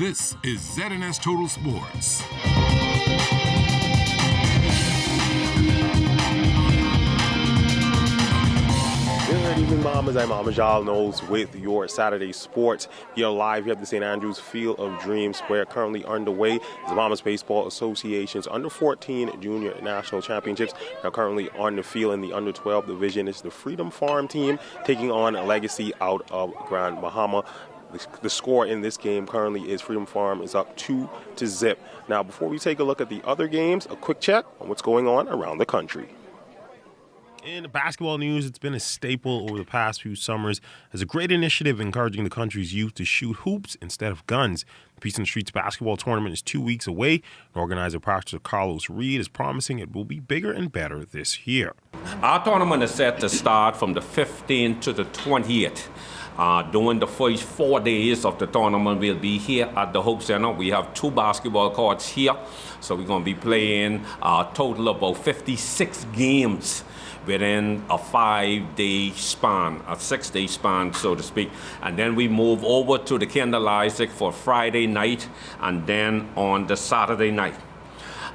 This is ZNS Total Sports. Good evening, Mamas. I'm Amajal Knowles with your Saturday Sports. You're live here at the St. Andrews Field of Dreams Square, currently underway. The Mamas Baseball Association's Under-14 Junior National Championships are currently on the field in the Under-12 division. It's the Freedom Farm team taking on Legacy out of Grand Bahama. The score in this game currently is Freedom Farm is up 2-0. Now, before we take a look at the other games, a quick check on what's going on around the country. In basketball news, it's been a staple over the past few summers as a great initiative encouraging the country's youth to shoot hoops instead of guns. The Peace in the Streets basketball tournament is 2 weeks away. And organizer Pastor Carlos Reed is promising it will be bigger and better this year. Our tournament is set to start from the 15th to the 28th. During the first 4 days of the tournament, we'll be here at the Hope Center. We have 2 basketball courts here, so we're going to be playing a total of about 56 games within a 5-day span, a 6-day span, so to speak. And then we move over to the Kendall Isaac for Friday night and then on the Saturday night.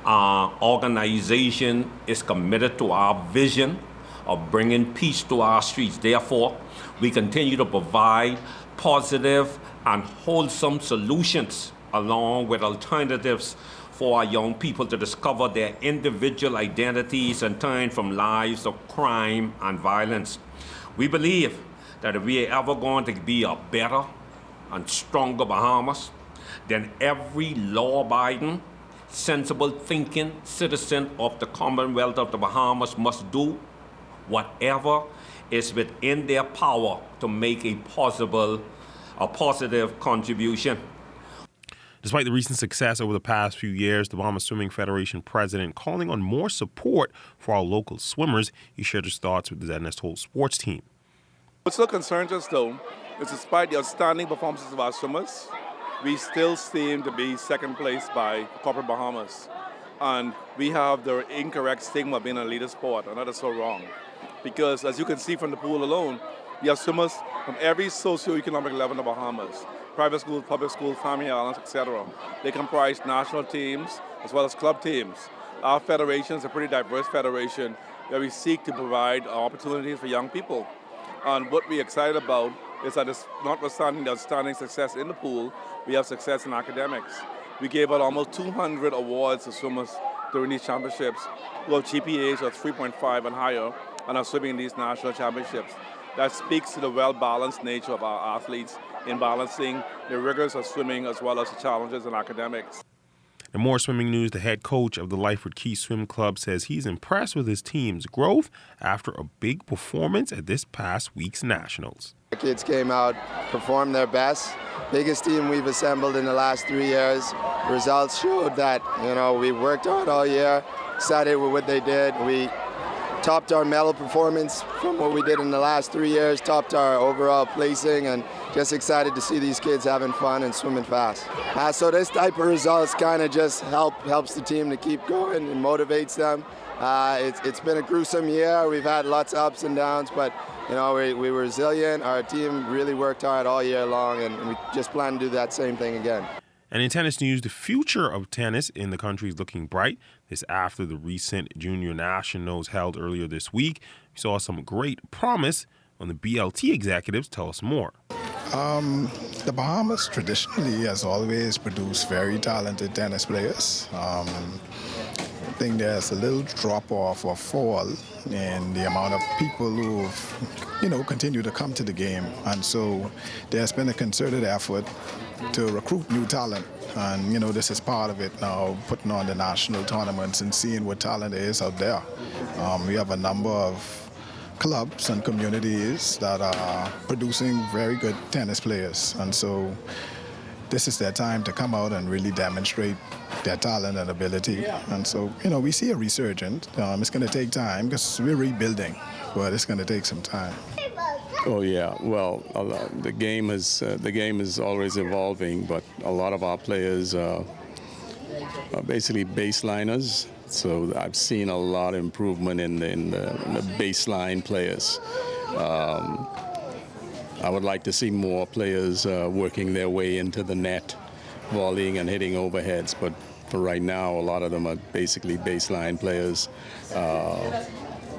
Our organization is committed to our vision of bringing peace to our streets. Therefore, we continue to provide positive and wholesome solutions along with alternatives for our young people to discover their individual identities and turn from lives of crime and violence. We believe that if we are ever going to be a better and stronger Bahamas, then every law-abiding, sensible thinking citizen of the Commonwealth of the Bahamas must do whatever is within their power to make a positive contribution. Despite the recent success over the past few years, the Bahamas Swimming Federation president calling on more support for our local swimmers. He shared his thoughts with the ZNS Total Sports team. What still concerns us, though, is despite the outstanding performances of our swimmers, we still seem to be second place by corporate Bahamas. And we have the incorrect stigma of being a leader sport, and that is so wrong. Because as you can see from the pool alone, you have swimmers from every socioeconomic level in the Bahamas. Private schools, public schools, family islands, etc. They comprise national teams as well as club teams. Our federation is a pretty diverse federation where we seek to provide opportunities for young people. And what we're excited about is that notwithstanding the outstanding success in the pool, we have success in academics. We gave out almost 200 awards to swimmers during these championships who have GPAs of 3.5 and higher and are swimming in these national championships. That speaks to the well-balanced nature of our athletes in balancing the rigors of swimming as well as the challenges in academics. In more swimming news, the head coach of the Lyford Key Swim Club says he's impressed with his team's growth after a big performance at this past week's Nationals. The kids came out, performed their best. Biggest team we've assembled in the last 3 years. Results showed that, we worked hard all year, excited with what they did. We topped our medal performance from what we did in the last 3 years, topped our overall placing, and just excited to see these kids having fun and swimming fast. So this type of results kind of just helps the team to keep going and motivates them. It's been a gruesome year. We've had lots of ups and downs, but we were resilient. Our team really worked hard all year long, and we just plan to do that same thing again. And in tennis news, the future of tennis in the country is looking bright. This after the recent Junior Nationals held earlier this week. We saw some great promise. On the BLT executives tell us more. The Bahamas traditionally has always produced very talented tennis players. I think there's a little drop-off or fall in the amount of people who've, continue to come to the game. And so there's been a concerted effort to recruit new talent. And, this is part of it now, putting on the national tournaments and seeing what talent there is out there. We have a number of clubs and communities that are producing very good tennis players. And so this is their time to come out and really demonstrate their talent and ability. And so, we see a resurgence. It's going to take time because we're rebuilding, but it's going to take some time. Oh yeah, well, the game is always evolving, but a lot of our players are basically baseliners. So I've seen a lot of improvement in the baseline players. I would like to see more players working their way into the net volleying and hitting overheads, but for right now, a lot of them are basically baseline players.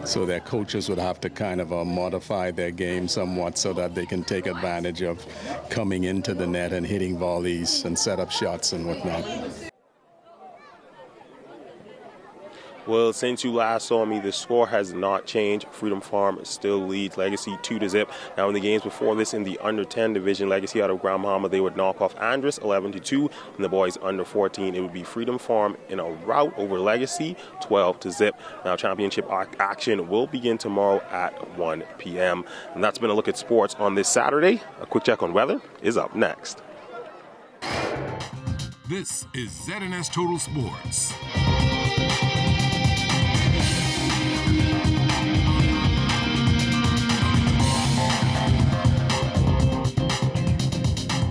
So their coaches would have to kind of modify their game somewhat so that they can take advantage of coming into the net and hitting volleys and set up shots and whatnot. Well, since you last saw me, the score has not changed. Freedom Farm still leads Legacy 2-0. Now, in the games before this in the under 10 division, Legacy out of Grand Bahama, they would knock off Andress 11-2. And the boys under 14, it would be Freedom Farm in a rout over Legacy 12-0. Now, championship action will begin tomorrow at 1 p.m. And that's been a look at sports on this Saturday. A quick check on weather is up next. This is ZNS Total Sports.